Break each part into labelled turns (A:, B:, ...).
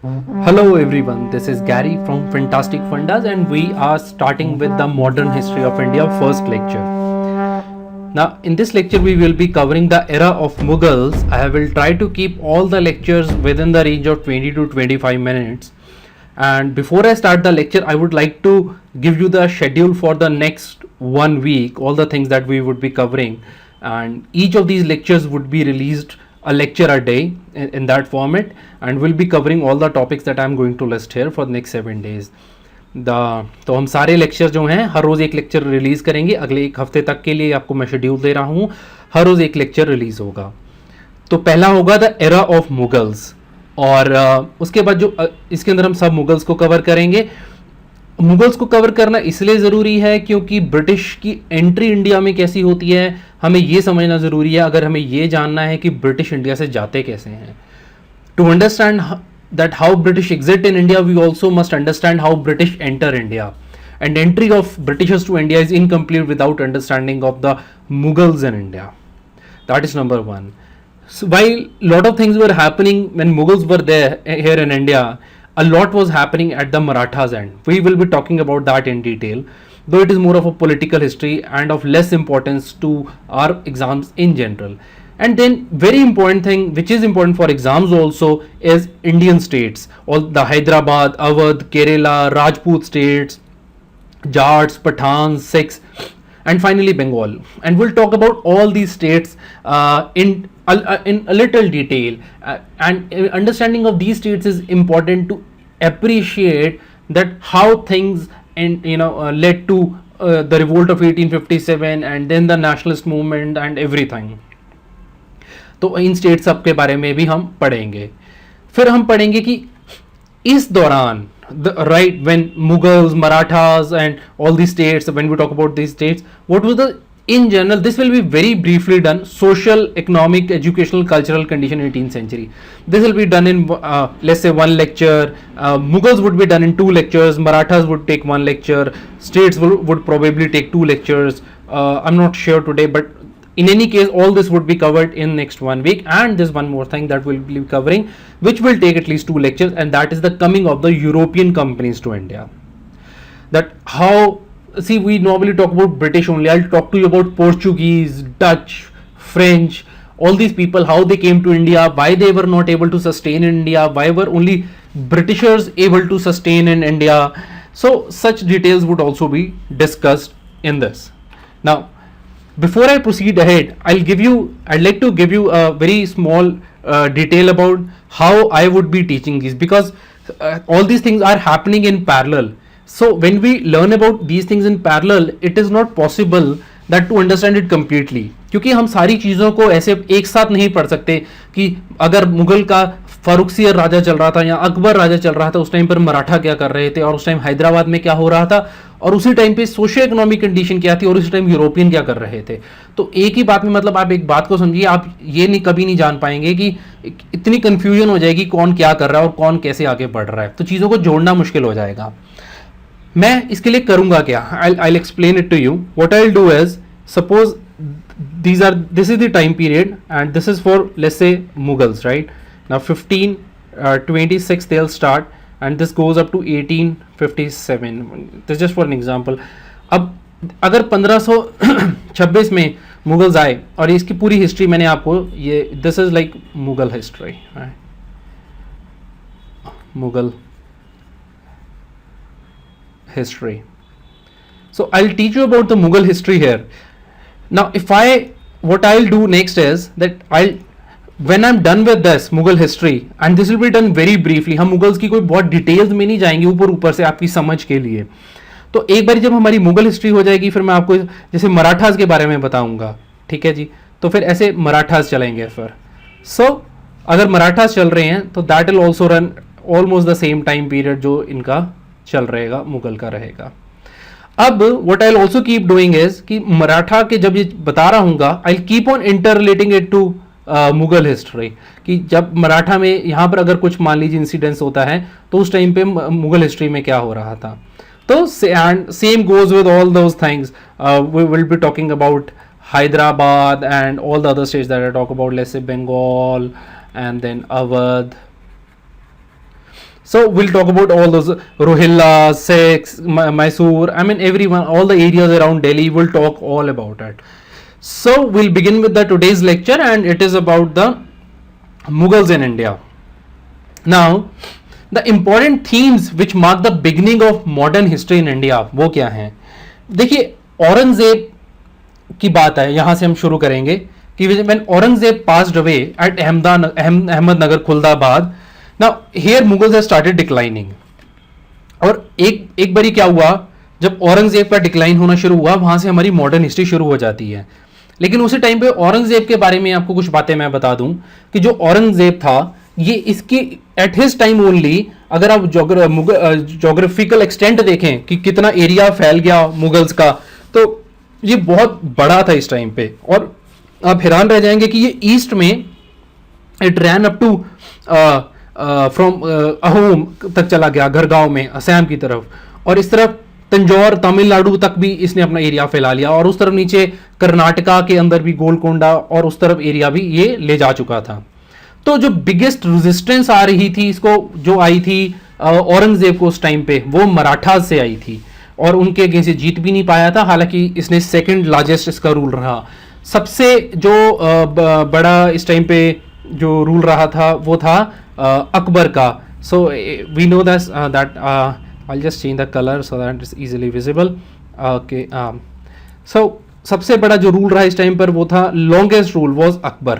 A: Hello everyone, this is Gary from Fantastic Fundas and we are starting with the modern history of India first lecture. Now in this lecture we will be covering the era of Mughals. I will try to keep all the lectures within the range of 20 to 25 minutes. And before I start the lecture, I would like to give you the schedule for the next 1 week, all the things that we would be covering. And each of these lectures would be released a lecture a day in that format, and we'll be covering all the topics that I'm going to list here for the next 7 days. तो हम सारे lecture जो हैं हर रोज़ एक lecture release करेंगे. अगले एक हफ्ते तक के लिए आपको मैं शेड्यूल दे रहा हूँ. हर रोज़ एक लेक्चर रिलीज़ होगा. तो पहला होगा द एरा ऑफ मुगल्स, और उसके बाद जो इसके अंदर हम सब मुगल्स को कवर करेंगे. मुगल्स को कवर करना इसलिए ज़रूरी है क्योंकि ब्रिटिश की एंट्री इंडिया में कैसी होती है हमें ये समझना ज़रूरी है, अगर हमें ये जानना है कि ब्रिटिश इंडिया से जाते कैसे हैं. To understand that how British exit in India, we also must understand how British enter India. And entry of Britishers to India is incomplete without understanding of the Mughals in India. That is number one. So while lot of things were happening when Mughals were there here in India, a lot was happening at the Marathas end. We will be talking about that in detail, though it is more of a political history and of less importance to our exams in general. And then very important thing which is important for exams also is Indian states, all the Hyderabad, Awadh, Kerala, Rajput states, Jats, Pathans, Sikhs, and finally Bengal. And we'll talk about all these states in a little detail. And understanding of these states is important to appreciate that how things led to the revolt of 1857 and then the nationalist movement and everything. तो इन state सब के बारे में भी हम पढ़ेंगे. फिर हम पढ़ेंगे कि इस दौरान right when Mughals, Marathas and all the states, when we talk about the states, what was the in general, this will be very briefly done, social, economic, educational, cultural condition in 18th century. This will be done in let's say one lecture. Mughals would be done in 2 lectures, Marathas would take 1 lecture, states would probably take 2 lectures. I'm not sure today, but in any case all this would be covered in next 1 week. And there's one more thing that we'll be covering which will take at least 2 lectures, and that is the coming of the European companies to India. That how, see, we normally talk about British only. I'll talk to you about Portuguese, Dutch, French, all these people, how they came to India, why they were not able to sustain in India, why were only Britishers able to sustain in India. So such details would also be discussed in this. Now before I proceed ahead, I'd like to give you a very small detail about how I would be teaching these, because all these things are happening in parallel. So when we learn about these things in parallel, it is not possible that to understand it completely, क्योंकि हम सारी चीज़ों को ऐसे एक साथ नहीं पढ़ सकते. कि अगर मुगल का फारुखसियर राजा चल रहा था या अकबर राजा चल रहा था, उस टाइम पर मराठा क्या कर रहे थे, और उस टाइम हैदराबाद में क्या हो रहा था, और उसी टाइम पे सोशियो इकोनॉमिक कंडीशन क्या थी, और उसी टाइम यूरोपियन क्या कर रहे थे. तो एक ही बात में, मतलब आप एक बात को समझिए, आप ये नहीं कभी नहीं जान पाएंगे कि इतनी कन्फ्यूजन हो जाएगी कौन क्या कर रहा है और कौन कैसे आगे बढ़ रहा है. तो चीज़ों को जोड़ना मुश्किल हो जाएगा. मैं इसके लिए करूँगा क्या, I'll explain it to you. What I'll do is, suppose this is the time period and this is for, let's say, Mughals, right? Now 1526 they'll start and this goes up to 1857. This is just for an example. अब अगर 1526 में Mughals आए और इसकी पूरी history मैंने आपको ये, this is like Mughal history, Mughal history. So I'll teach you about the Mughal history here. Now what I'll do next is that when I'm done with this Mughal history, and this will be done very briefly, हम Mughals की कोई बहुत details में नहीं जाएंगे, ऊपर से आपकी समझ के लिए. तो एक बार जब हमारी मुगल हिस्ट्री हो जाएगी, फिर मैं आपको जैसे मराठास के बारे में बताऊंगा, ठीक है जी. तो फिर ऐसे मराठास चलेंगे फिर. सो अगर मराठास चल रहे हैं तो that will also run almost the same time period जो इनका चल रहेगा, मुगल का रहेगा. अब what I will also keep doing is कि मराठा के जब ये बता रहा हूँगा, I keep on inter relating it to Mughal history. कि जब मराठा में यहाँ पर अगर कुछ मान लीजिए इंसिडेंट्स होता है तो उस टाइम पे मुगल हिस्ट्री में क्या हो रहा था. तो same goes with all those things. We will be talking about Hyderabad and all the other states that I talk about, let's say Bengal and then Awadh. So we'll talk about all those Rohilla, Sikhs, Mysore, I mean everyone, all the areas around Delhi, we'll talk all about it. So we'll begin with the today's lecture, and it is about the Mughals in India. Now, the important themes which mark the beginning of modern history in India वो क्या हैं? देखिए, औरंगजेब की बात है, यहाँ से हम शुरू करेंगे कि when Aurangzeb passed away at Ahmednagar, Khuldabad, now here Mughals have started declining. और एक बारी क्या हुआ, जब औरंगजेब का डिक्लाइन होना शुरू हुआ, वहां से हमारी मॉडर्न हिस्ट्री शुरू हो जाती है. लेकिन उसी टाइम पे औरंगजेब के बारे में आपको कुछ बातें मैं बता दूं कि जो औरंगजेब था, ये इसके एट हिज टाइम ओनली, अगर आप जोग्राफिकल एक्सटेंट देखें कि कितना एरिया फैल गया मुगल्स का, तो ये बहुत बड़ा था इस टाइम पे. और आप हैरान रह जाएंगे कि ये ईस्ट में it ran up to from Ahom तक चला गया, घरगांव में असम की तरफ, और इस तरफ तंजौर तमिलनाडु तक भी इसने अपना एरिया फैला लिया, और उस तरफ नीचे कर्नाटका के अंदर भी गोलकोंडा और उस तरफ एरिया भी ये ले जा चुका था. तो जो बिगेस्ट रेजिस्टेंस आ रही थी इसको, जो आई थी औरंगजेब को उस टाइम पे, वो मराठास से आई थी, और उनके अगेंस्ट से जीत भी नहीं पाया था. हालांकि इसने सेकंड लार्जेस्ट इसका रूल रहा. सबसे जो बड़ा इस टाइम पे जो रूल रहा था वो था अकबर का. So we know that I'll just change the color so that it's easily visible. Okay, so सबसे बड़ा जो रूल रहा इस टाइम पर वो था, longest rule was Akbar,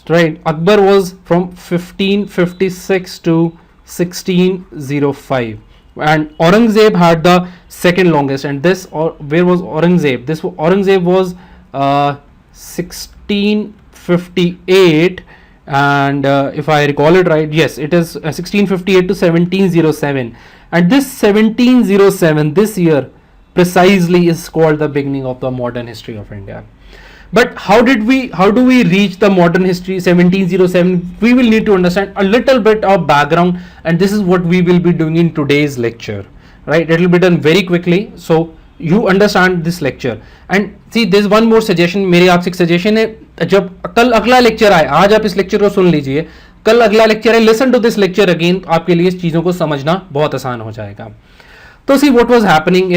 A: right? Akbar was from 1556 to 1605, and Aurangzeb had the second longest. And this, or where was Aurangzeb? Aurangzeb was 1658, and if I recall it right, yes, it is 1658 to 1707. And this 1707, this year precisely, is called the beginning of the modern history of India. But how do we reach the modern history 1707? We will need to understand a little bit of background, and this is what we will be doing in today's lecture, right? It will be done very quickly, so you understand this lecture. And see, there's one more suggestion. मेरे आपसे एक suggestion है, जब कल अगला lecture आए, आज आप इस lecture को सुन लीजिए, कल अगला लेक्चर है, listen to this lecture again, आपके लिए इस चीजों को समझना बहुत आसान हो जाएगा. तो see what was happening,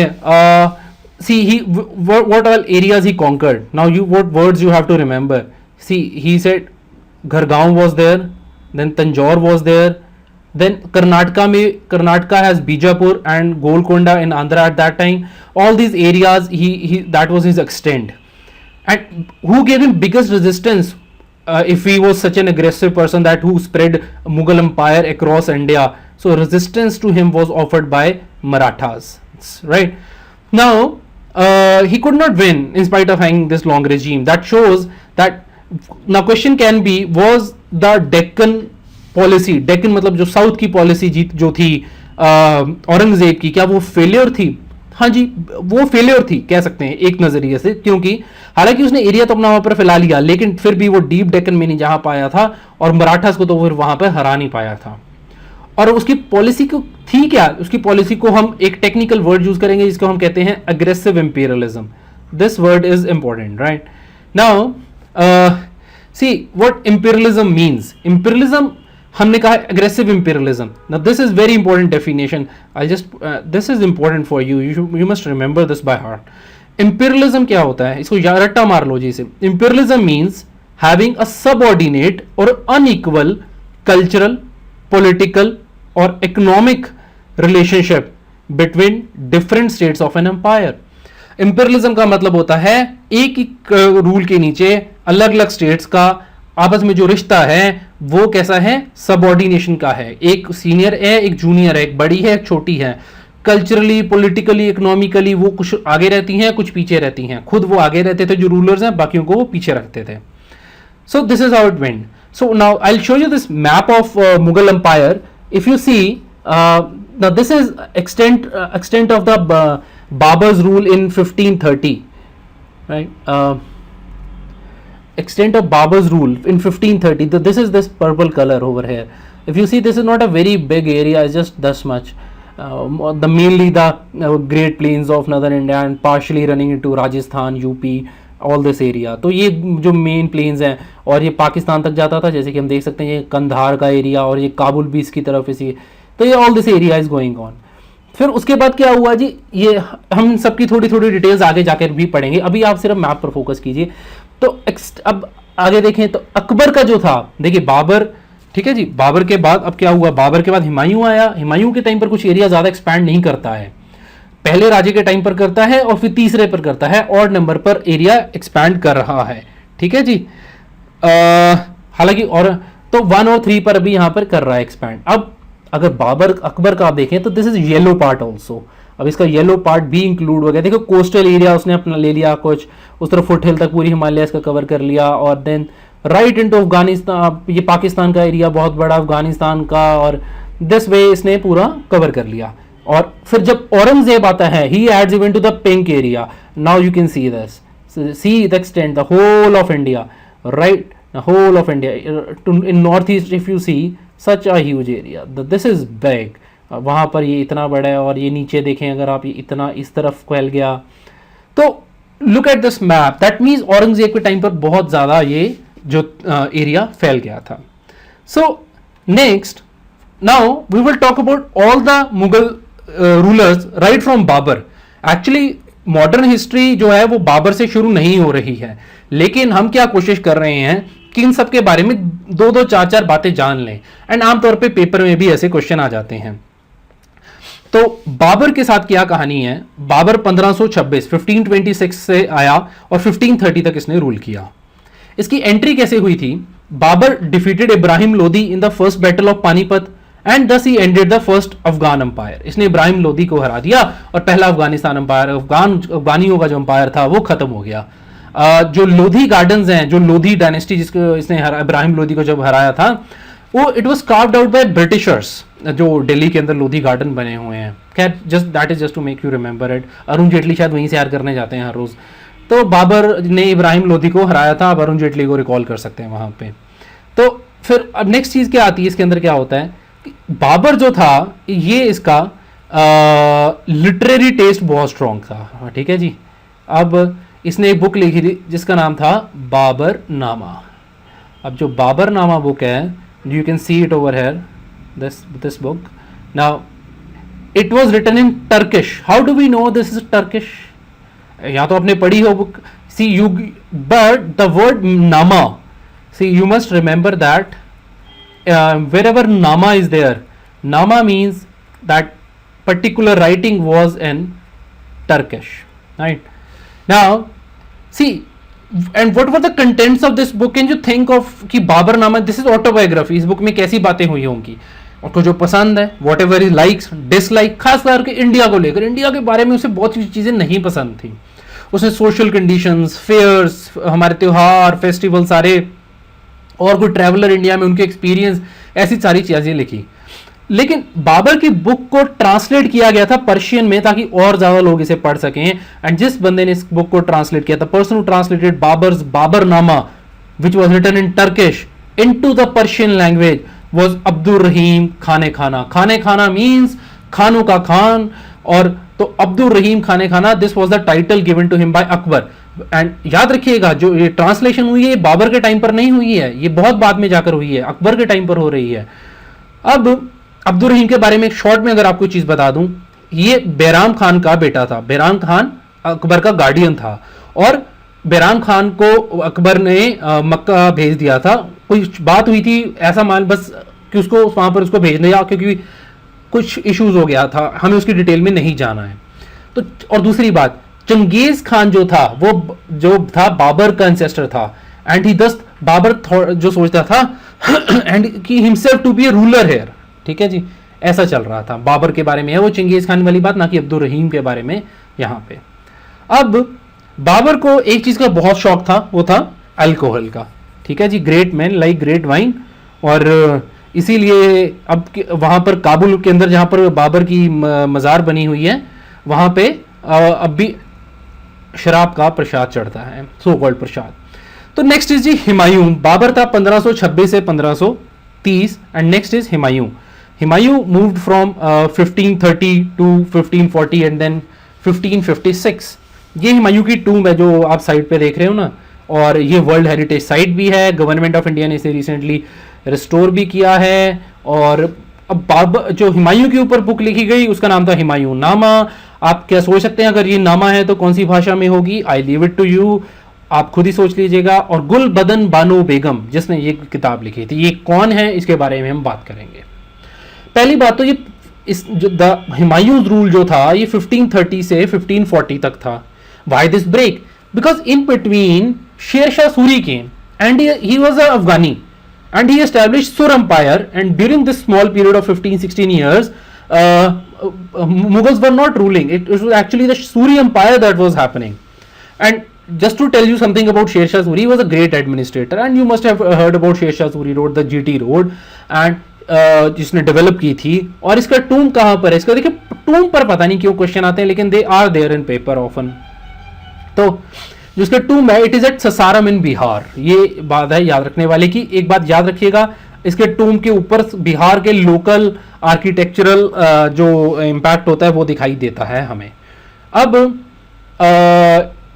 A: see he what all areas he conquered. Now you what words you have to remember. See he said Gargaon was there, then Tanjore was there, then Karnataka has Bijapur and Golconda in Andhra at that time. All these areas he that was his extent. And who gave him biggest resistance? If he was such an aggressive person that who spread Mughal empire across India, so resistance to him was offered by Marathas, right? Now he could not win in spite of having this long regime. That shows that, now question can be, was the Deccan policy, Deccan मतलब जो south की policy जो थी औरंगजेब की, क्या वो failure थी? हाँ जी, वो फेलियर थी कह सकते हैं एक नजरिए से, क्योंकि हालांकि उसने एरिया तो अपना वहां पर फैला लिया, लेकिन फिर भी वो डीप डेक्कन में नहीं जा पाया था, और मराठास को तो फिर वहां पर हरा नहीं पाया था. और उसकी पॉलिसी को थी क्या? उसकी पॉलिसी को हम एक टेक्निकल वर्ड यूज करेंगे जिसको हम कहते हैं aggressive imperialism. This word is important, right? Now see what imperialism means. Imperialism हमने कहा aggressive imperialism. Now this is very important definition. I just this is important for you, you must remember this by heart. Imperialism क्या होता है, इसको रट्टा मार लो जी से. Imperialism means having a subordinate और अनइक्वल कल्चरल, पॉलिटिकल और economic relationship between different states of an empire. Imperialism का मतलब होता है एक ही रूल के नीचे अलग अलग स्टेट्स का आपस में जो रिश्ता है वो कैसा है? सबऑर्डिनेशन का है. एक सीनियर है, एक जूनियर है, एक बड़ी है, एक छोटी है. कल्चरली, पॉलिटिकली, इकोनॉमिकली वो कुछ आगे रहती हैं, कुछ पीछे रहती हैं. खुद वो आगे रहते थे जो रूलर्स हैं, बाकियों को वो पीछे रखते थे. So this is how it went. So now I will show you this map of Mughal empire. If you see, now this is extent of the Babur's rule in 1530, right? Extent of Babur's rule in 1530. This is this purple color over here. If you see, this is not a very big area, it's just this much. Mainly the Great Plains of Northern India and partially running into Rajasthan, UP, all this area. तो ये जो main planes हैं, और ये पाकिस्तान तक जाता था, जैसे कि हम देख सकते हैं ये कंधार का एरिया, और ये काबुल भी इसकी तरफ इसी तो ये all this area is going on. फिर उसके बाद क्या हुआ जी, ये हम सबकी थोड़ी थोड़ी डिटेल्स आगे जाकर भी पढ़ेंगे, अभी आप सिर्फ मैप पर फोकस कीजिए। तो अब आगे देखें तो अकबर का जो था, देखिए बाबर, ठीक है जी, बाबर के बाद अब क्या हुआ, बाबर के बाद हुमायूं आया। हुमायूं के टाइम पर कुछ एरिया ज्यादा एक्सपैंड नहीं करता है, पहले राजे के टाइम पर करता है और फिर तीसरे पर करता है, और नंबर पर एरिया एक्सपैंड कर रहा है, ठीक है जी। हालांकि और तो 1 और 3 पर अभी यहां पर कर रहा है एक्सपैंड। अब अगर बाबर अकबर का आप देखें तो this is yellow part also, अब इसका येलो पार्ट भी इंक्लूड हो गया। देखो कोस्टल एरिया उसने अपना ले लिया कुछ, उस तरफ फुट हिल तक पूरी हिमालय का कवर कर लिया, और देन राइट इनटू अफगानिस्तान, ये पाकिस्तान का एरिया बहुत बड़ा, अफगानिस्तान का, और दिस वे इसने पूरा कवर कर लिया। और फिर जब औरंगजेब आता है, he adds even to the pink area, now you can see this, see the extent, the whole of India, right, whole of India, in northeast if you see such a huge area, this is big, वहाँ पर ये इतना बड़ा है, और ये नीचे देखें अगर आप, ये इतना इस तरफ फैल गया। तो look at this map, that means Aurangzeb के टाइम पर बहुत ज़्यादा ये जो एरिया फैल गया था। So next now we will talk about all the Mughal rulers right from Babur. Actually modern history जो है वो बाबर से शुरू नहीं हो रही है, लेकिन हम क्या कोशिश कर रहे हैं कि इन सब के बारे में 2-2, 4-4 बातें जान लें, एंड आमतौर पे पेपर में भी ऐसे क्वेश्चन आ जाते हैं। तो बाबर के साथ क्या कहानी है, बाबर 1526 से आया और 1530 तक इसने रूल किया। इसकी एंट्री कैसे हुई थी, Babur defeated Ibrahim Lodi in the first battle of Panipat and thus he ended the first Afghan empire. इसने इब्राहिम लोदी को हरा दिया और पहला अफगानिस्तान अंपायर, अफगानियों का जो अंपायर था वो खत्म हो गया। जो लोधी गार्डन्स हैं, जो लोधी डायनेस्टी जिसको इसने इब्राहिम लोदी को जब हराया था, वो it was carved out by Britishers, जो दिल्ली के अंदर लोधी गार्डन बने हुए हैं। खैर just that is just to make you remember it. Arun Jaitley शायद वहीं से सैर करने जाते हैं हर रोज। तो बाबर ने इब्राहिम लोदी को हराया था, आप अरुण जेटली को रिकॉल कर सकते हैं वहां पे। तो फिर अब नेक्स्ट चीज क्या आती है, इसके अंदर क्या होता है, बाबर जो था ये इसका लिटरेरी टेस्ट बहुत स्ट्रॉन्ग था, ठीक है जी। अब इसने एक बुक लिखी थी जिसका नाम था बाबर नामा। अब जो बाबर नामा बुक है, you can see it over here, this book. Now it was written in Turkish. How do we know this is Turkish? या तो आपने पढ़ी हो book, see you, but the word nama, see you must remember that wherever nama is there, nama means that particular writing was in Turkish, right? Now see, and what were the contents of this book? Can you think of कि बाबर नामा, this is autobiography, इस book में कैसी बातें हुई होंगी, उसको जो पसंद है, whatever he likes, dislike, खास करके इंडिया को लेकर, इंडिया के बारे में उसे बहुत सी चीज़ें नहीं पसंद थी। उसने सोशल कंडीशंस, फेयर्स, हमारे त्योहार, फेस्टिवल सारे, और कोई ट्रैवलर इंडिया में उनके एक्सपीरियंस, ऐसी सारी चीजें लिखी। लेकिन बाबर की बुक को ट्रांसलेट किया गया था पर्शियन में, ताकि और ज्यादा लोग इसे पढ़ सकें। एंड जिस बंदे ने इस बुक को ट्रांसलेट किया था, person who translated Babur's Baburnama which was written in Turkish into the Persian language was Abdul Rahim Khane Khana. खाने खाना मींस खानों का खान, और तो Abdul Rahim Khane Khana, this was the title given to him by Akbar. And याद रखिएगा, जो ये ट्रांसलेशन हुई है बाबर के टाइम पर नहीं हुई है, ये बहुत बाद में जाकर हुई है, अकबर के टाइम पर हो रही है। अब अब्दुल रहीम के बारे में एक शॉर्ट में अगर आपको चीज बता दूं, ये बैराम खान का बेटा था। बैराम खान अकबर का गार्डियन था, और बैराम खान को अकबर ने मक्का भेज दिया था। कोई बात हुई थी, ऐसा मान बस कि उसको वहां पर उसको भेज दिया, क्योंकि कुछ इश्यूज हो गया था, हमें उसकी डिटेल में नहीं जाना है। तो और दूसरी बात, चंगेज खान जो था वो जो था बाबर का एंसेस्टर था, एंड ही दस बाबर जो सोचता था एंड कि himself to be a ruler here, ठीक है जी, ऐसा चल रहा था। बाबर के बारे में है वो चंगेज खान वाली बात, ना कि अब्दुल रहीम के बारे में यहाँ पे। अब बाबर को एक चीज का बहुत शौक था, वो था अल्कोहल का, ठीक है जी। Great man like great wine, और इसीलिए अब वहां पर काबुल के अंदर जहां पर बाबर की मजार बनी हुई है, वहां पे अब भी शराब का प्रसाद चढ़ता है, सो कॉल्ड प्रसाद। तो नेक्स्ट इज जी हुमायूं। बाबर था 1526 से 1530, and next is Humayun. Humayun moved from 1530 to 1540 and then 1556। ये हुमायूं की टूम है जो आप साइड पे देख रहे हो ना, और ये वर्ल्ड हेरिटेज साइट भी है। गवर्नमेंट ऑफ इंडिया ने इसे रिसेंटली रिस्टोर भी किया है, और अब बाबर जो हुमायूं के ऊपर बुक लिखी गई उसका नाम था हुमायूं नामा। आप क्या सोच सकते हैं अगर ये नामा है तो कौन सी भाषा में होगी? I leave it to you, आप खुद ही सोच लीजिएगा। और गुल बदन बानो बेगम जिसने ये किताब लिखी थी, ये कौन है इसके बारे में हम बात करेंगे। पहली बात तो ये इस जो द हुमायूंस रूल जो था ये 1530 से 1540 तक था। Why this break? Because in between Sher Shah Suri came and he was a Afghani and he established Sur Empire, and during this small period of 15-16 years Mughals were not ruling. It was actually the Suri Empire that was happening. And just to tell you something about Sher Shah Suri, he was a great administrator, and you must have heard about Sher Shah Suri Road, the GT road, and जिसने develop की थी। और इसका टूम कहाँ पर है? इसका देखिए टूम पर पता नहीं क्यों क्वेश्चन आते हैं, लेकिन they are there in paper often. तो जिसका टूम है it is at Sasaram in Bihar. ये बात है याद रखने वाले की। एक बात याद रखिएगा, इसके टूम के ऊपर बिहार के लोकल आर्किटेक्चरल जो इम्पैक्ट होता है वो दिखाई देता है हमें। अब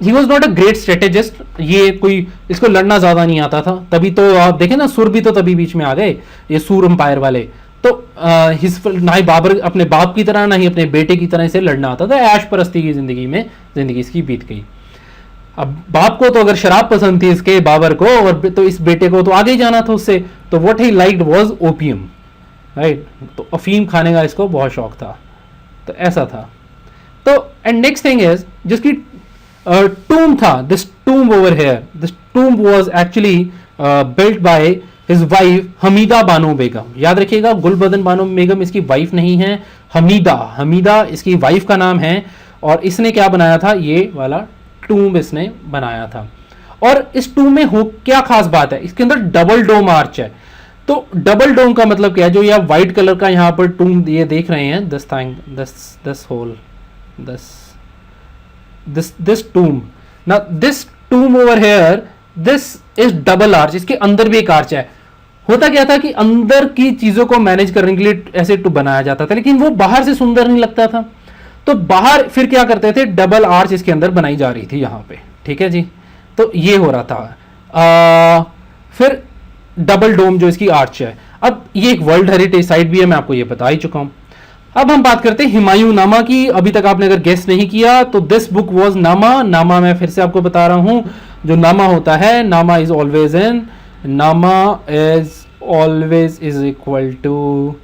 A: he was not a great strategist, ये कोई इसको लड़ना ज्यादा नहीं आता था। तभी तो आप देखें ना, सुर भी तो तभी बीच में आ गए, ये सूर अंपायर वाले। तो ना ही बाबर अपने बाप की तरह ना ही अपने बेटे की तरह इसे लड़ना आता था। ऐश परस्ती की जिंदगी इसकी बीत गई। अब बाप को तो अगर शराब पसंद थी इसके बाबर को, और तो इस बेटे को तो आगे ही जाना था उससे। तो what he liked was opium, right. तो अफीम खाने का इसको बहुत शौक था। तो ऐसा था। तो एंड नेक्स्ट थिंग इज जिसकी टूम था, this tomb over here, this tomb was actually built by his wife Hamida Bano Begum. याद रखिएगा, गुलबदन बानो बेगम इसकी वाइफ नहीं है, हमीदा इसकी वाइफ का नाम है। और इसने क्या बनाया था? ये वाला टूम इसने बनाया था। और इस टूम में हो क्या खास बात है? इसके अंदर डबल डोम आर्च है। तो डबल डोम का मतलब क्या है? जो ये आप व्हाइट कलर का यहाँ पर टूम ये देख रहे हैं, दिस टूम, ना this tomb over here, this is double arch. इसके अंदर भी एक आर्च है। होता क्या था कि अंदर की चीजों को मैनेज करने के लिए ऐसे टू बनाया जाता था, लेकिन वो बाहर से सुंदर नहीं लगता था। तो बाहर फिर क्या करते थे? डबल आर्च इसके अंदर बनाई जा रही थी यहाँ पे, ठीक है जी। तो ये हो रहा था। फिर डबल डोम जो इसकी आर्च है। अब ये एक वर्ल्ड हेरिटेज साइट भी है, मैं आपको ये बता ही चुका हूं। अब हम बात करते हैं हुमायूं नामा की। अभी तक आपने अगर गेस नहीं किया तो दिस बुक वाज नामा मैं फिर से आपको बता रहा हूं। जो नामा होता है, नामा is always is equal to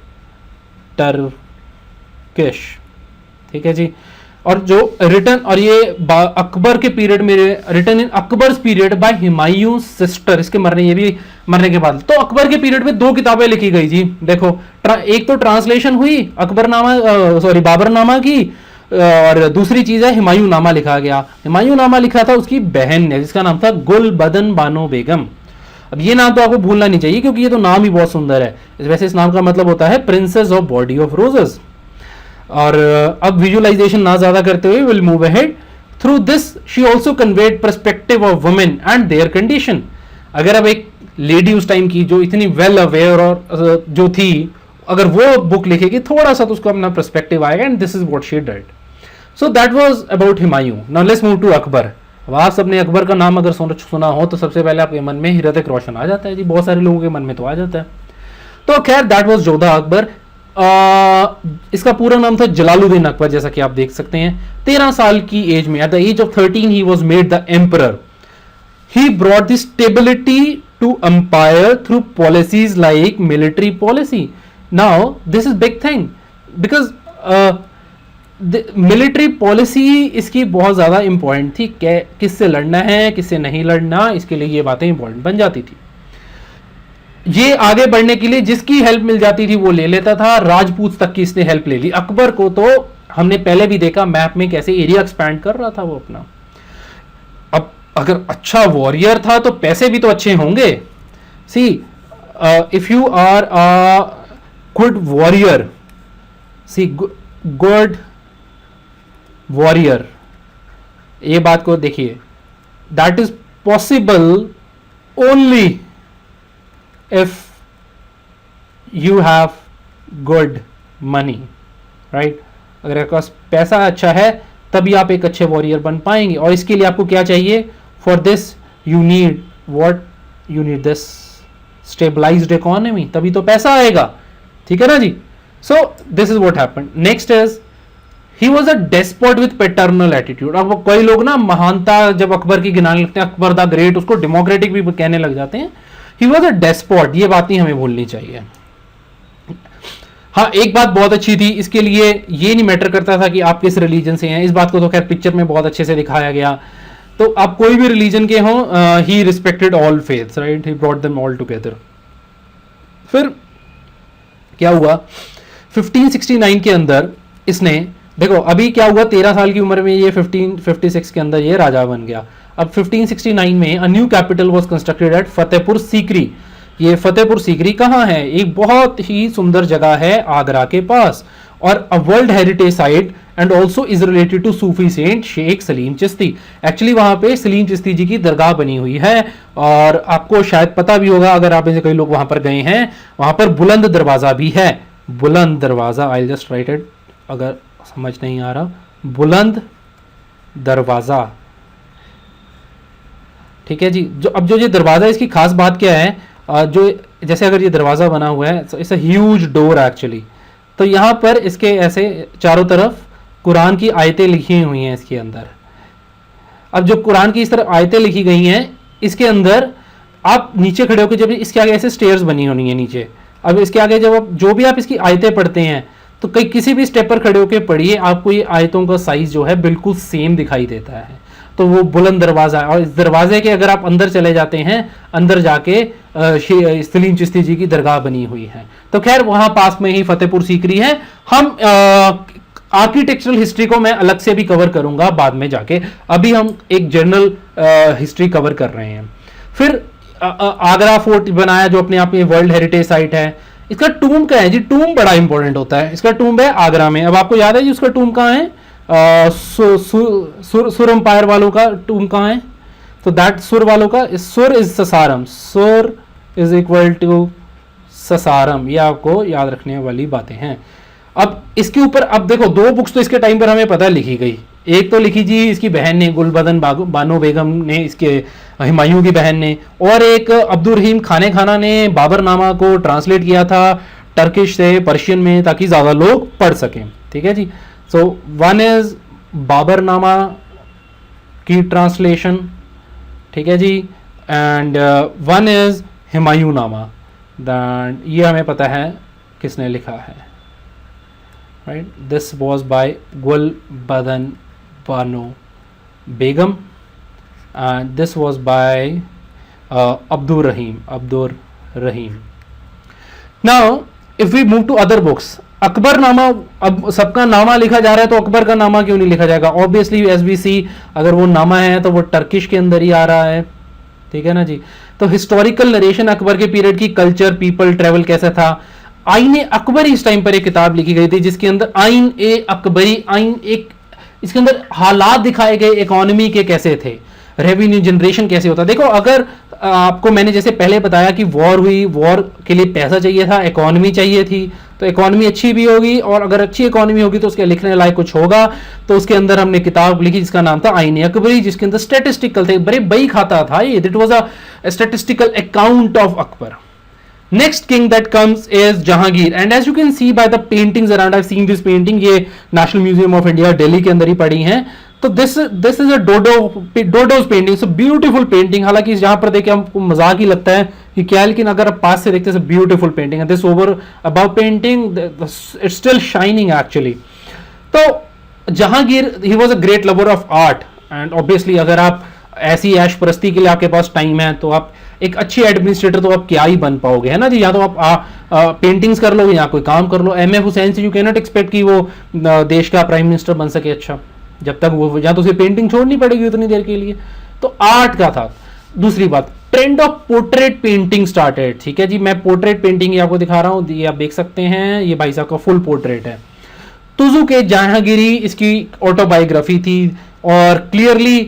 A: Turkish, ठीक है जी। और जो रिटन, और ये अकबर के पीरियड में written in Akbar's period by Humayun sister, इसके मरने के बाद। तो अकबर के पीरियड में 2 किताबें लिखी गई जी। देखो, एक तो ट्रांसलेशन हुई बाबर नामा की, और दूसरी चीज है हुमायूं नामा लिखा गया। हुमायूं नामा लिखा था उसकी बहन ने, जिसका नाम था गुल बदन बानो बेगम। अब ये नाम तो आपको भूलना नहीं चाहिए, क्योंकि ये तो नाम ही बहुत सुंदर है। वैसे इस नाम का मतलब होता है princess of body of roses. और अब विजुअलाइजेशन ना ज्यादा करते हुए will move ahead. Through this she also conveyed perspective of women and there condition. अगर अब एक लेडी उस टाइम की जो इतनी वेल अवेयर और जो थी, अगर वो बुक लिखेगी थोड़ा सा तो उसको अपना परस्पेक्टिव आएगा। And this is what she did. So that was about Humayun. Now let's move to Akbar. अब आप सबने अकबर का नाम अगर सुना हो तो सबसे पहले आपके मन में हीरत रोशन आ जाता है जी। बहुत सारे लोगों के मन में तो आ जाता है। तो खैर दैट वाज जोधा अकबर। इसका पूरा नाम था जलालुद्दीन अकबर, जैसा कि आप देख सकते हैं। 13 साल की एज में, at the age of 13 he was made the emperor. He brought the stability to empire through policies like military policy. Now this is big thing, because military policy इसकी बहुत ज्यादा इंपॉर्टेंट थी। किससे लड़ना है, किससे नहीं लड़ना, इसके लिए ये बातें इंपॉर्टेंट बन जाती थी। ये आगे बढ़ने के लिए जिसकी हेल्प मिल जाती थी वो ले लेता था। राजपूत तक की इसने हेल्प ले ली। अकबर को तो हमने पहले भी देखा मैप में कैसे एरिया एक्सपैंड कर रहा था वो अपना। अब अगर अच्छा वॉरियर था तो पैसे भी तो अच्छे होंगे। See if you are a good warrior, see good warrior, ये बात को देखिए, that is possible only if you have good money, right? अगर आपके पास पैसा अच्छा है तभी आप एक अच्छे वॉरियर बन पाएंगे। और इसके लिए आपको क्या चाहिए? For this you need what? You need this stabilized economy, तभी तो पैसा आएगा, ठीक है ना जी। So this is what happened. Next is he was a despot with paternal attitude. अब कई लोग ना महानता जब अकबर की गिनाने लगते हैं, अकबर द ग्रेट, उसको डेमोक्रेटिक भी कहने लग जाते हैं. He was a despot. ये बात नहीं हमें भूलनी चाहिए. हाँ, एक बात बहुत अच्छी थी, इसके लिए ये नहीं मैटर करता था कि आप किस रिलीजन से हैं. इस बात को तो खैर पिक्चर में बहुत अच्छे से दिखाया गया. तो आप कोई भी रिलीजन के हों, he respected all faiths, right. He brought them all together. फिर क्या हुआ 1569 के अंदर इसने, देखो अभी क्या हुआ, 13 साल की उम्र में ये 1556 के अंदर ये राजा बन गया. अब 1569 में a new capital was constructed at Fatehpur Sikri. ये फतेहपुर सीकरी कहाँ है? एक बहुत ही सुंदर जगह है आगरा के पास, और a world heritage site and also is related to Sufi saint Sheikh Salim Chishti. Actually वहां पे सलीम चिश्ती जी की दरगाह बनी हुई है, और आपको शायद पता भी होगा अगर आप में से कई लोग वहां पर गए हैं, वहां पर बुलंद दरवाजा भी है. बुलंद दरवाजा, आई जस्ट राइट इट अगर समझ नहीं आ रहा, बुलंद दरवाजा. ठीक है जी. जो अब जो ये दरवाजा, इसकी खास बात क्या है, जो जैसे अगर ये दरवाजा बना हुआ है, it's a huge door actually. तो यहाँ पर इसके ऐसे चारों तरफ कुरान की आयतें लिखी हुई हैं इसके अंदर. अब जो कुरान की इस तरह आयतें लिखी गई हैं, इसके अंदर आप नीचे खड़े होकर, जब इसके आगे ऐसे स्टेयर्स बनी होनी है नीचे, अब इसके आगे जब आप जो भी आप इसकी आयतें पढ़ते हैं, तो कई किसी भी स्टेप पर खड़े होकर पढ़िए, आपको ये आयतों का साइज जो है बिल्कुल सेम दिखाई देता है. तो वो बुलंद दरवाजा है, और इस दरवाजे के अगर आप अंदर चले जाते हैं, अंदर जाके सलीम चिश्ती जी की दरगाह बनी हुई है. तो खैर वहां पास में ही फतेहपुर सीकरी है. हम आर्किटेक्चरल हिस्ट्री को मैं अलग से भी कवर करूंगा बाद में जाके, अभी हम एक जनरल हिस्ट्री कवर कर रहे हैं. फिर आगरा फोर्ट बनाया जो अपने आप में वर्ल्ड हेरिटेज साइट है. इसका टूम क्या है जी? टूम बड़ा इंपॉर्टेंट होता है. इसका टूम है आगरा में. अब आपको याद है जी उसका टूम कहाँ है? सुर एम्पायर वालों का टूम कहाँ है? तो दैट सुर वालों का, सुर इज ससारम. सुर इज इक्वल टू ससारम. ये आपको याद रखने वाली बातें हैं. अब इसके ऊपर, अब देखो दो बुक्स तो इसके टाइम पर हमें पता लिखी गई. एक तो लिखी जी इसकी बहन ने, गुलबदन बानो बेगम ने, इसके हुमायूं की बहन ने, और एक अब्दुल रहीम खाने खाना ने बाबरनामा को ट्रांसलेट किया था टर्किश से पर्शियन में, ताकि ज़्यादा लोग पढ़ सकें. ठीक है जी. सो वन इज बाबरनामा की ट्रांसलेशन, ठीक है जी, and one is Humayun Nama. Then ये हमें पता है किसने लिखा है, right. This was by Gulbadan Bano Begum, and this was by Abdul Rahim. Now if we move to other books, Akbar Nama, अब सबका नामा लिखा जा रहा है तो अकबर का नामा क्यों नहीं लिखा जाएगा? ऑब्वियसली एस बी सी अगर वो नामा है तो वो टर्किश के अंदर ही आ रहा है. ठीक है ना जी. तो हिस्टोरिकल नरेशन अकबर के पीरियड की, कल्चर, पीपल, ट्रेवल कैसा था. आईन अकबरी इस टाइम पर एक किताब लिखी गई थी जिसके अंदर आईन ए अकबरी, आईन एक, इसके अंदर हालात दिखाए गए इकोनॉमी के कैसे थे, रेवेन्यू जनरेशन कैसे होता. देखो अगर आपको मैंने जैसे पहले बताया कि वॉर हुई, वॉर के लिए पैसा चाहिए था, इकोनॉमी चाहिए थी, तो इकोनॉमी अच्छी भी होगी, और अगर अच्छी इकोनॉमी होगी तो उसके लिखने लायक कुछ होगा. तो उसके अंदर हमने किताब लिखी जिसका नाम था आईन अकबरी, जिसके अंदर स्टैटिस्टिकल थे, बड़े बई खाता था ये. It was a statistical account of Akbar. Next king that comes is Jahangir, and as you can see by the paintings around, I've seen this painting, ये national museum of India Delhi के अंदर ही पड़ी हैं. तो this is a dodo's painting, so beautiful painting. हालांकि जहां पर देखे हमको मजाक ही लगता है कि क्या, लेकिन अगर आप पास से देखते हैं ब्यूटीफुल पेंटिंग है. This over about painting, it's still shining actually. तो Jahangir, he was a great lover of art, and obviously अगर आप ऐसी ऐश परस्ती के लिए आपके पास टाइम है तो आप एक अच्छे एडमिनिस्ट्रेटर तो आप क्या ही बन पाओगे, है ना जी. या तो आप पेंटिंग्स कर लो या कोई काम कर लो. एमएफ हुसैन से यू कैन नॉट एक्सपेक्ट कि वो देश का प्राइम मिनिस्टर बन सके. अच्छा, जब तक वो, या तो उसे पेंटिंग छोड़नी पड़ेगी उतनी देर के लिए. तो आर्ट का था. दूसरी बात, trend of portrait painting started. ठीक है जी, मैं पोर्ट्रेट पेंटिंग आपको दिखा रहा हूँ, ये आप देख सकते हैं. ये भाई साहब का फुल पोर्ट्रेट है. तुजू के जहांगीरी इसकी ऑटोबायोग्राफी थी, और क्लियरली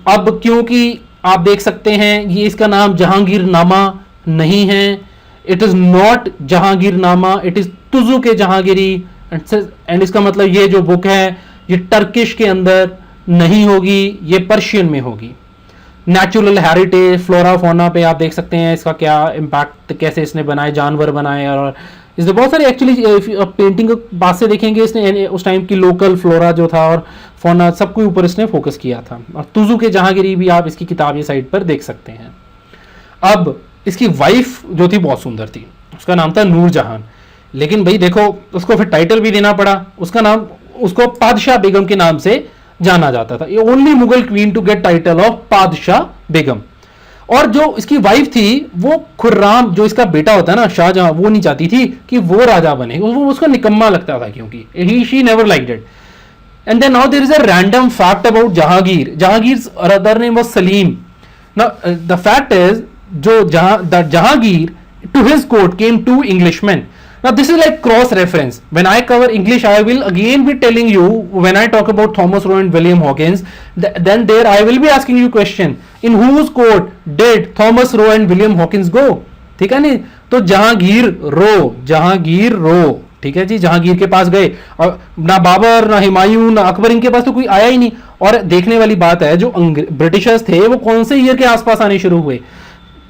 A: अब क्योंकि आप देख सकते हैं ये इसका नाम जहांगीर नामा नहीं है. इट इज नॉट जहांगीर नामा, इट इज तुजू के जहांगीरी. एंड इसका मतलब ये जो बुक है ये टर्किश के अंदर नहीं होगी, ये पर्शियन में होगी. नेचुरल हेरिटेज, फ्लोरा फोना पे आप देख सकते हैं इसका क्या इम्पैक्ट, कैसे इसने बनाए, जानवर बनाए, और इसमें बहुत सारे एक्चुअली पेंटिंग के पास से देखेंगे, इसने उस टाइम की लोकल फ्लोरा जो था और फौना सबके ऊपर इसने फोकस किया था। और तुजू के जहांगीरी भी आप इसकी किताब ये साइड पर देख सकते हैं। अब इसकी वाइफ जो थी बहुत सुंदर थी, उसका नाम था नूरजहान। लेकिन भाई देखो उसको फिर टाइटल भी देना पड़ा, उसका नाम उसको पादशाह बेगम के नाम से जाना जाता था। ये only Mughal queen to get title of Padshah Begum. और जो इसकी वाइफ थी वो खुर्राम, जो इसका बेटा होता है ना शाहजहां, वो नहीं चाहती थी कि वो राजा बने, वो उसको निकम्मा लगता था, क्योंकि she never liked it. And then now there is a random fact about Jahangir. Jahangir's other name was Salim. Now the fact is जो Jahangir to his court came two Englishmen. Now this is like cross reference. When I cover English, I will again be telling you, when I talk about Thomas Roe and William Hawkins, then there I will be asking you question, in whose court did Thomas Roe and William Hawkins go? ठीक है नहीं, तो जहांगीर रो, ठीक है जी, जहांगीर के पास गए। और ना बाबर, ना हुमायूं, ना अकबर, इनके पास तो कोई आया ही नहीं। और देखने वाली बात है, जो ब्रिटिशर्स थे वो कौन से ईयर के आसपास आने शुरू हुए?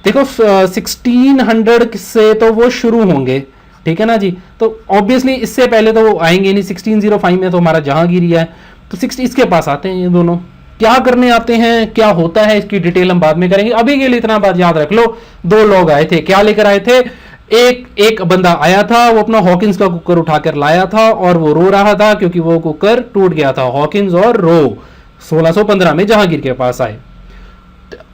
A: देखो 1600 से तो वो शुरू होंगे, ठीक है ना जी। तो ऑब्वियसली इससे पहले तो वो आएंगे नहीं। 1605 में तो हमारा जहांगीर ही है, तो 60 इसके पास आते हैं ये दोनों। क्या करने आते हैं, क्या होता है, इसकी डिटेल हम बाद में करेंगे। अभी के लिए इतना बात याद रख लो, दो लोग आए थे। क्या लेकर आए थे? एक बंदा आया था, वो अपना हॉकिंस का कुकर उठाकर लाया था और वो रो रहा था क्योंकि वो कुकर टूट गया था। हॉकिंस और रो 1615 में जहांगीर के पास आए।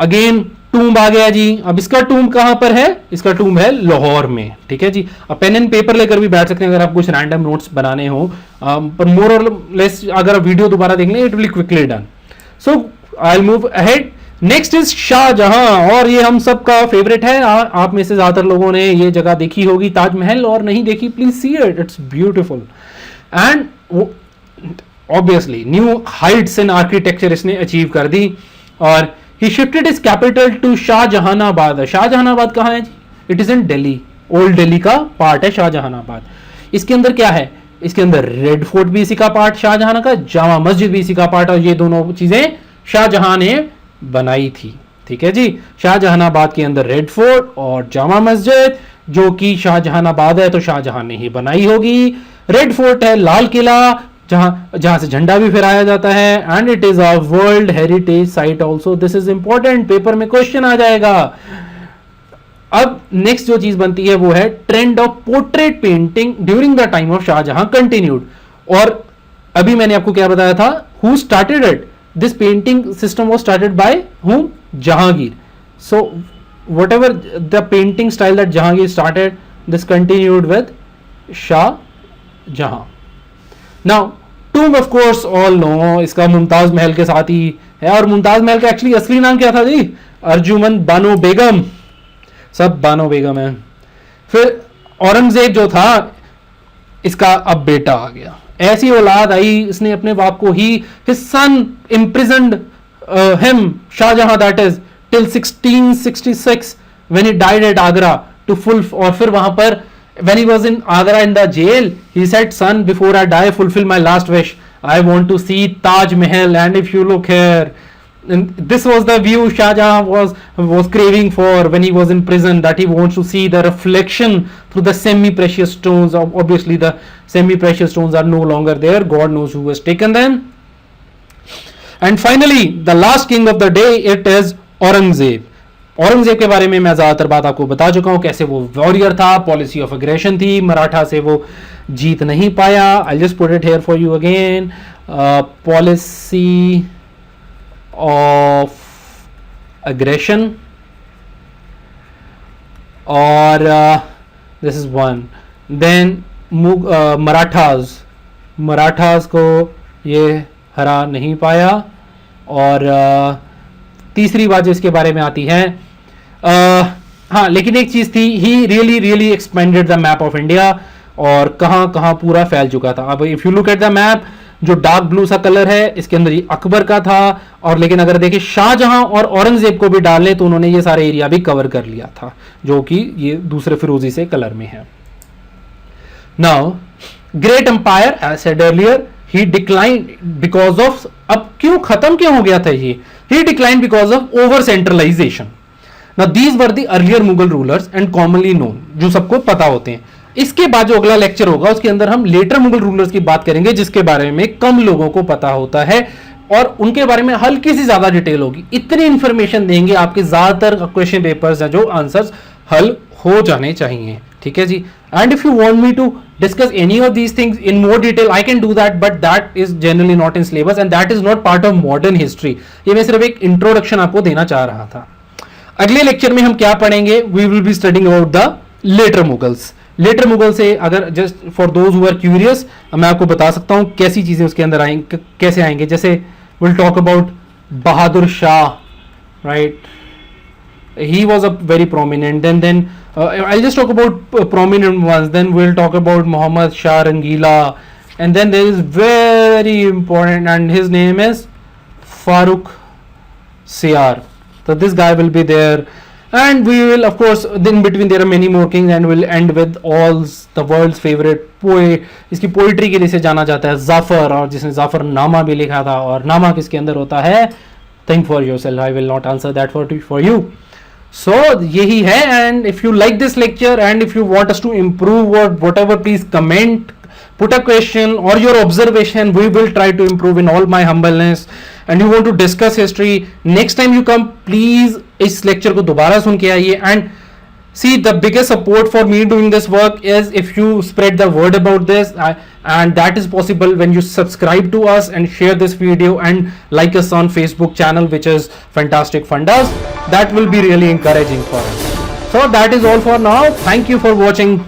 A: अगेन टूम्ब आ गया जी। अब इसका टूम्ब कहां पर है? इसका टूम्ब है लाहौर में, ठीक है जी। अब पेन एंड पेपर लेकर भी बैठ सकते हैं अगर आप कुछ रैंडम नोट्स बनाने हो, पर मोर और लेस अगर आप वीडियो दोबारा देख लें, it will quickly done. So I will move ahead. Next is Shahjahan, और ये हम सबका फेवरेट है। आप में से ज्यादातर लोगों ने ये जगह देखी होगी, ताजमहल, और नहीं देखी please see it, it's beautiful. And obviously new heights in architecture इसने अचीव कर दी। और he shifted his capital to Shahjahanabad. Shahjahanabad कहाँ है? It is in Delhi, old Delhi का पार्ट है शाहजहानाबाद। इसके अंदर क्या है? इसके अंदर रेड फोर्ट भी इसी का पार्ट शाहजहां का, जामा मस्जिद भी इसी का पार्ट, और ये दोनों चीजें शाहजहां ने बनाई थी, ठीक है जी। शाहजहानाबाद के अंदर रेड फोर्ट और जामा मस्जिद, जो कि शाहजहानाबाद है तो शाहजहां ने ही बनाई होगी। रेड फोर्ट है लाल किला, जहां से झंडा भी फहराया जाता है। And it is a world heritage site also. This is important, paper में क्वेश्चन आ जाएगा। अब नेक्स्ट जो चीज बनती है वो है trend of portrait painting during the time of Shahjahan continued. और अभी मैंने आपको क्या बताया था, who started it? This painting system was started by whom? Jahangir. So whatever the painting style that Jahangir started, this continued with Shahjahan. Now tomb of course all know, इसका मुमताज महल के साथ ही है। और मुमताज महल का एक्चुअली असली नाम क्या था जी? अर्जुमंद बानो बेगम। सब बानो बेगम है। फिर औरंगजेब जो था, इसका अब बेटा आ गया। ऐसी औलाद आई, इसने अपने बाप को ही, his son imprisoned him, Shahjahan that is, till 1666 when he died at Agra to full। और फिर वहां पर when he was in Agra in the jail, he said, son, before I die, fulfill my last wish. I want to see Taj Mahal. And if you look here, and this was the view Shah Jahan was craving for when he was in prison, that he wants to see the reflection through the semi-precious stones. Obviously the semi-precious stones are no longer there. God knows who has taken them. And finally, the last king of the day, it is Aurangzeb. Aurangzeb के बारे में मैं ज्यादातर बात आपको बता चुका हूं, कैसे वो वॉरियर था, पॉलिसी ऑफ एग्रेशन थी, मराठा से वो जीत नहीं पाया। I just put it here for you again, policy of aggression, और this is one. Then Marathas को ये हरा नहीं पाया। और तीसरी बात जो इसके बारे में आती है, हाँ लेकिन एक चीज थी, he really expanded the map of India, और कहां कहां पूरा फैल चुका था। अब if you look at the map, जो डार्क ब्लू सा कलर है, इसके अंदर ये अकबर का था। और लेकिन अगर देखें शाहजहां और औरंगजेब को भी डाल ले तो उन्होंने ये सारे एरिया भी कवर कर लिया था, जो कि ये दूसरे फिरोजी से कलर में है। Now great empire, as said earlier, he declined because of, अब क्यों खत्म क्यों हो गया था ये? He declined because of over centralization. Now these were the earlier Mughal rulers and commonly known, जो सबको पता होते हैं। इसके बाद जो अगला लेक्चर होगा उसके अंदर हम लेटर मुगल रूलर्स की बात करेंगे, जिसके बारे में कम लोगों को पता होता है और उनके बारे में हल्की सी ज्यादा डिटेल होगी। इतनी इंफॉर्मेशन देंगे आपके ज्यादातर क्वेश्चन पेपर्स हैं जो आंसर्स हल हो जाने चाहिए। ठीक है जी। And if you want me to discuss any of these things in more detail I can do that, but that is generally not in syllabus and that is not part of modern history. ये मैं सिर्फ एक introduction आपको देना चाह रहा था। अगले लेक्चर में हम क्या पढ़ेंगे, we will be studying about the later Mughals. Later Mughal से अगर just for those who are curious मैं आपको बता सकता हूं कैसी चीजें उसके अंदर आएंगे, कैसे आएंगे। जैसे will talk about Bahadur Shah, right, he was a very prominent, then I'll just talk about prominent ones, then we'll talk about Muhammad Shah Rangila, and then there is very important and his name is Farooq Siyar. So this guy will be there, and we will of course in between there are many more kings, and we'll end with all the world's favorite poet. इसकी poetry के लिए से जाना जाता है जाफर, और जिसने जाफरनामा भी लिखा था। और नामा किसके अंदर होता है, think for yourself, I will not answer that for you. So यही है। and if you like this lecture and if you want us to improve or whatever, please comment, put a question or your observation. We will try to improve in all my humbleness. and you want to discuss history, next time you come please इस lecture को दोबारा सुन के आइए। and see, the biggest support for me doing this work is if you spread the word about this, and that is possible when you subscribe to us and share this video and like us on Facebook channel, which is Fantastic Fundas. That will be really encouraging for us. So that is all for now. Thank you for watching.